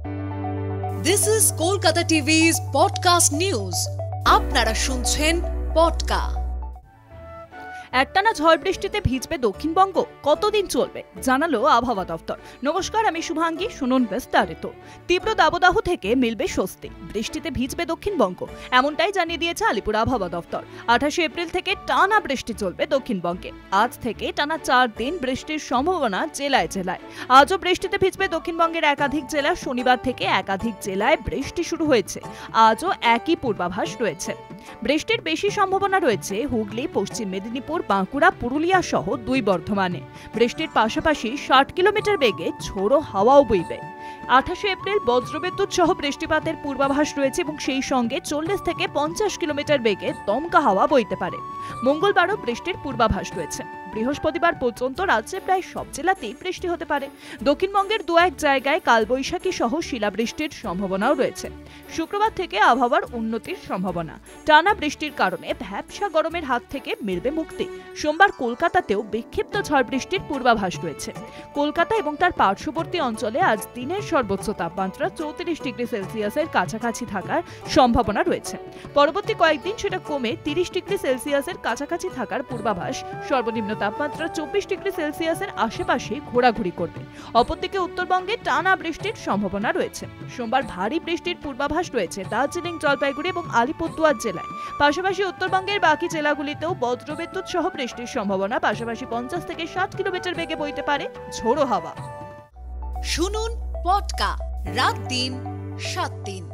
This is Kolkata TV's podcast news. আপনারা শুনছেন পডকা। একটানা ঝড় বৃষ্টিতে ভিজবে দক্ষিণবঙ্গ, কতদিন চলবে জানালো আবহাওয়া দফতর। নমস্কার, আমি শুভাঙ্গী, শুনুন বিস্তারিত। তীব্র দাবদাহ থেকে মিলবে স্বস্তি, বৃষ্টিতে ভিজবে দক্ষিণবঙ্গ, এমনটাই জানিয়ে দিয়েছে আলিপুর আবহাওয়া দফতর। 28 এপ্রিল থেকে টানা বৃষ্টি চলবে দক্ষিণবঙ্গে। আজ থেকে টানা 4 দিন বৃষ্টির সম্ভাবনা জেলায় জেলায়। আজও বৃষ্টিতে ভিজবে দক্ষিণবঙ্গের একাধিক জেলা। শনিবার থেকে একাধিক জেলায় বৃষ্টি শুরু হয়েছে। আজও একই পূর্বাভাস রয়েছে। বৃষ্টির বেশি সম্ভাবনা রয়েছে হুগলি, পশ্চিম মেদিনীপুর, বাঁকুড়া, পুরুলিয়া সহ 2 বর্ধমানে। বৃষ্টির পাশাপাশি 60 কিলোমিটার বেগে ঝোড়ো হাওয়াও বইবে। 28 এপ্রিল বজ্রবিদ্যুৎ সহ বৃষ্টিপাতের পূর্বাভাস রয়েছে এবং সেই সঙ্গে 40 থেকে 50 কিলোমিটার বেগে দমকা হাওয়া বইতে পারে। মঙ্গলবারও বৃষ্টির পূর্বাভাস রয়েছে। বৃহস্পতিবার পর্যন্ত রাজ্যে প্রায় সব জেলাতেই বৃষ্টি হতে পারে। দক্ষিণবঙ্গের 2-1 জায়গায় কালবৈশাখী সহ শিলাবৃষ্টির সম্ভাবনাও রয়েছে। শুক্রবার থেকে আবহাওয়ার উন্নতির সম্ভাবনা। টানা বৃষ্টির কারণে ভ্যাপসা গরমের হাত থেকে মিলবে মুক্তি। সোমবার কলকাতাতেও বিক্ষিপ্ত ঝড় বৃষ্টির পূর্বাভাস রয়েছে। কলকাতা এবং তার পার্শ্ববর্তী অঞ্চলে আজ দিনের সর্বোচ্চ তাপমাত্রা 34 ডিগ্রি সেলসিয়াসের কাছাকাছি থাকার সম্ভাবনা রয়েছে। পরবর্তী কয়েকদিন সেটা কমে 30 ডিগ্রি সেলসিয়াসের কাছাকাছি থাকার পূর্বাভাস। সর্বনিম্ন তাপমাত্রা 24 ডিগ্রি সেলসিয়াসের আশেপাশে ঘোরাঘুরি করবে। অপরদিকে উত্তরবঙ্গে টানা বৃষ্টির সম্ভাবনা রয়েছে। সোমবার ভারী বৃষ্টির পূর্বাভাস রয়েছে দার্জিলিং, জলপাইগুড়ি এবং আলিপুরদুয়ার জেলায়। পাশাপাশি উত্তরবঙ্গের বাকি জেলাগুলিতেও বজ্রবিদ্যুৎ সহ বৃষ্টির সম্ভাবনা। পাশাপাশি 50 থেকে 60 কিলোমিটার বেগে বইতে পারে ঝোড়ো হাওয়া। শুনুন পডকা, রাত দিন 7 দিন।